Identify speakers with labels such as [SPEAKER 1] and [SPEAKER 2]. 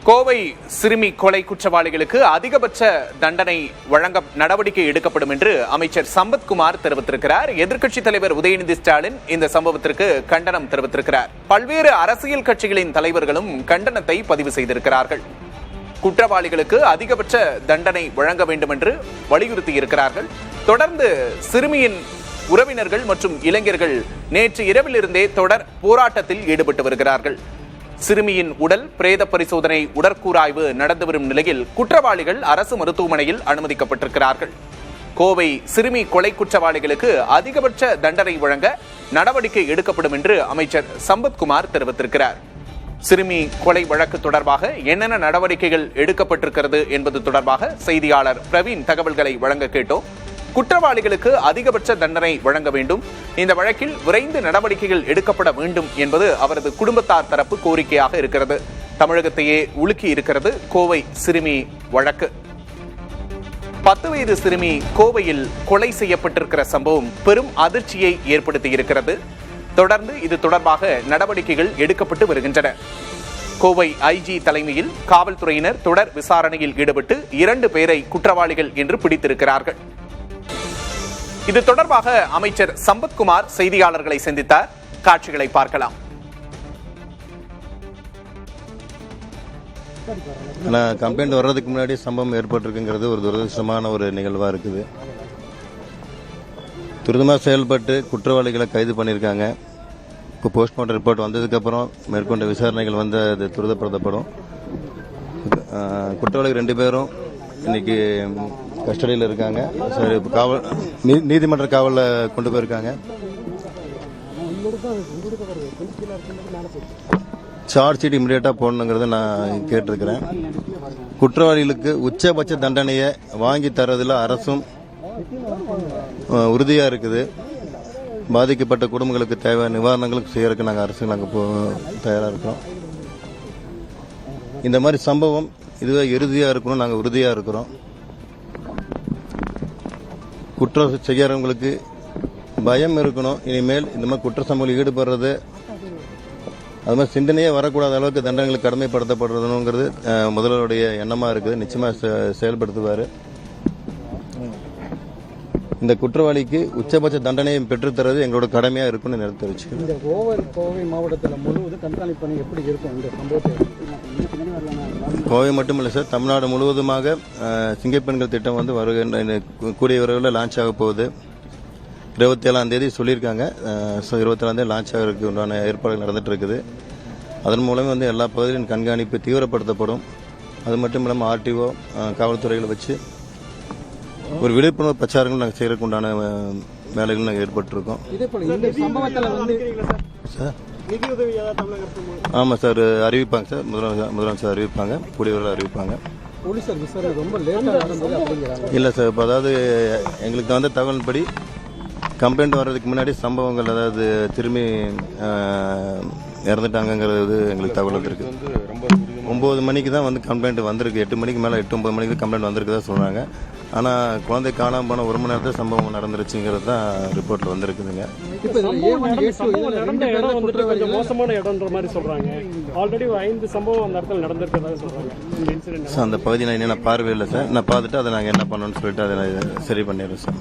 [SPEAKER 1] கோவை சிறுமி கொலை குற்றவாளிகளுக்கு அதிகபட்ச தண்டனை வழங்க நடவடிக்கை எடுக்கப்படும் என்று அமைச்சர் சம்பத்குமார் தெரிவித்திருக்கிறார். எதிர்க்கட்சித் தலைவர் உதயநிதி ஸ்டாலின் இந்த சம்பவத்திற்கு கண்டனம் தெரிவித்திருக்கிறார். பல்வேறு அரசியல் கட்சிகளின் தலைவர்களும் கண்டனத்தை பதிவு செய்திருக்கிறார்கள். குற்றவாளிகளுக்கு அதிகபட்ச தண்டனை வழங்க வேண்டும் என்று வலியுறுத்தி இருக்கிறார்கள். தொடர்ந்து சிறுமியின் உறவினர்கள் மற்றும் இளைஞர்கள் நேற்று இரவிலிருந்தே தொடர் போராட்டத்தில் ஈடுபட்டு வருகிறார்கள். சிறுமியின் உடல் பிரேத பரிசோதனை உடற்கூறாய்வு நடந்து வரும் நிலையில் குற்றவாளிகள் அரசு மருத்துவமனையில் அனுமதிக்கப்பட்டிருக்கிறார்கள். கோவை சிறுமி கொலை குற்றவாளிகளுக்கு அதிகபட்ச தண்டனை வழங்க நடவடிக்கை எடுக்கப்படும் என்று அமைச்சர் சம்பத்குமார் தெரிவித்திருக்கிறார். சிறுமி கொலை வழக்கு தொடர்பாக என்னென்ன நடவடிக்கைகள் எடுக்கப்பட்டிருக்கிறது என்பது தொடர்பாக செய்தியாளர் பிரவீன் தகவல்களை வழங்க கேட்டோம். குற்றவாளிகளுக்கு அதிகபட்ச தண்டனை வழங்க வேண்டும், இந்த வழக்கில் விரைந்து நடவடிக்கைகள் எடுக்கப்பட வேண்டும் என்பது அவரது குடும்பத்தார் தரப்பு கோரிக்கையாக இருக்கிறது. தமிழகத்தையே உலுக்கி இருக்கிறது கோவை சிறுமி வழக்கு. 10 வயது சிறுமி கோவையில் கொலை செய்யப்பட்டிருக்கிற சம்பவம் பெரும் அதிர்ச்சியை ஏற்படுத்தி இருக்கிறது. தொடர்ந்து இது தொடர்பாக நடவடிக்கைகள் எடுக்கப்பட்டு வருகின்றன. கோவை ஐஜி தலைமையில் காவல்துறையினர் தொடர் விசாரணையில் ஈடுபட்டு 2 பேரை குற்றவாளிகள் என்று பிடித்திருக்கிறார்கள். இது தொடர்பாக அமைச்சர் சம்பத்குமார் செய்தியாளர்களை சந்தித்தார். காட்சிகளை பார்க்கலாம்.
[SPEAKER 2] கம்ப்ளைண்ட் வர்றதுக்கு முன்னாடி சம்பவம் ஏற்பட்டிருக்குங்கிறது ஒரு துரதிருஷ்டமான ஒரு நிகழ்வாக இருக்குது. துரிதமாக செயல்பட்டு குற்றவாளிகளை கைது பண்ணியிருக்காங்க. இப்போ போஸ்ட்மார்ட்டம் ரிப்போர்ட் வந்ததுக்கப்புறம் மேற்கொண்ட விசாரணைகள் வந்து அது துரிதப்படுத்தப்படும். குற்றவாளிகள் 2 பேரும் இன்னைக்கு கஸ்டடியில் இருக்காங்க. காவல் நீதிமன்ற காவலில் கொண்டு போயிருக்காங்க. சார்ஜ் ஷீட் இமிடியேட்டாக போடணுங்கிறத நான் கேட்டிருக்கிறேன். குற்றவாளிகளுக்கு உச்சபட்ச தண்டனையை வாங்கி தரதில் அரசும் உறுதியாக இருக்குது. பாதிக்கப்பட்ட குடும்பங்களுக்கு தேவையான நிவாரணங்களுக்கு செய்யறதுக்கு நாங்கள் அரசு தயாராக இருக்கிறோம். இந்த மாதிரி சம்பவம் இதுவே இறுதியாக இருக்கணும், நாங்கள் உறுதியாக இருக்கிறோம். குற்றம் செய்யறவங்களுக்கு பயம் இருக்கணும். இனிமேல் இந்த மாதிரி குற்ற சம்பவத்தில் ஈடுபடுறது அது மாதிரி சிந்தனையே வரக்கூடாத அளவுக்கு தண்டனைகளுக்கு கடமைப்படுத்தப்படுறதுங்கிறது முதல்வருடைய எண்ணமாக இருக்குது. நிச்சயமாக செயல்படுத்துவார். இந்த குற்றவாளிக்கு உச்சபட்ச தண்டனையை பெற்றுத்தரது எங்களோட கடமையாக இருக்குன்னு தெரிவிச்சு.
[SPEAKER 3] இந்த கோவை மாவட்டத்தில் முழுவதும் கண்காணிப்பு பணி எப்படி இருக்கும்? இந்த சம்பவத்தை
[SPEAKER 2] கோவை மட்டுமில்லை சார், தமிழ்நாடு முழுவதுமாக சிங்கப்பெண்கள் திட்டம் வந்து வருகின்ற கூடிய விரைவில் லான்ச் ஆக போகுது. 27ஆம் தேதி சொல்லியிருக்காங்க. 27ஆம் தேதி லான்ச் ஆகிறதுக்கு உண்டான ஏற்பாடுகள் நடந்துட்டு இருக்குது. அதன் மூலமே வந்து எல்லா பகுதிகளின் கண்காணிப்பு தீவிரப்படுத்தப்படும். அது மட்டும் இல்லாமல் ஆர்டிஓ காவல்துறைகளை வச்சு ஒரு விழிப்புணர்வு பிரச்சாரங்கள் நாங்கள் செய்யறதுக்கு உண்டான வேலைகள் நாங்கள் ஏற்பட்டிருக்கோம். சார் ஆமாம் சார், அறிவிப்பாங்க சார். முதலமைச்சர் அறிவிப்பாங்க, கூடியவர்கள் அறிவிப்பாங்க. இல்லை சார், இப்போ அதாவது எங்களுக்கு வந்த தகவலின்படி கம்ப்ளைண்ட் வர்றதுக்கு முன்னாடி சம்பவங்கள், அதாவது திரும்பி இறந்துட்டாங்கிறது எங்களுக்கு தகவல் வந்திருக்கு. 9 மணிக்கு தான் வந்து கம்ப்ளைண்ட் வந்திருக்கு. 8 மணிக்கு மேலே 8-9 மணிக்கு கம்ப்ளைண்ட் வந்திருக்குதா சொல்கிறாங்க. ஆனால் குழந்தை காணாமல் போன 1 மணி நேரத்தில் சம்பவம் நடந்துருச்சுங்கிறது தான் ரிப்போர்ட்டில் வந்திருக்குதுங்க.
[SPEAKER 3] மோசமான இடம்ன்ற மாதிரி சொல்கிறாங்க. ஆல்ரெடி 5 சம்பவம் அந்த இடத்துல நடந்திருக்கிறதா சொல்கிறாங்க.
[SPEAKER 2] அந்த பகுதியில் நான் பார்வையில்லை சார். நான் பார்த்துட்டு அதை நாங்கள் என்ன பண்ணணும்னு சொல்லிட்டு அதை சரி பண்ணிடுறேன் சார்.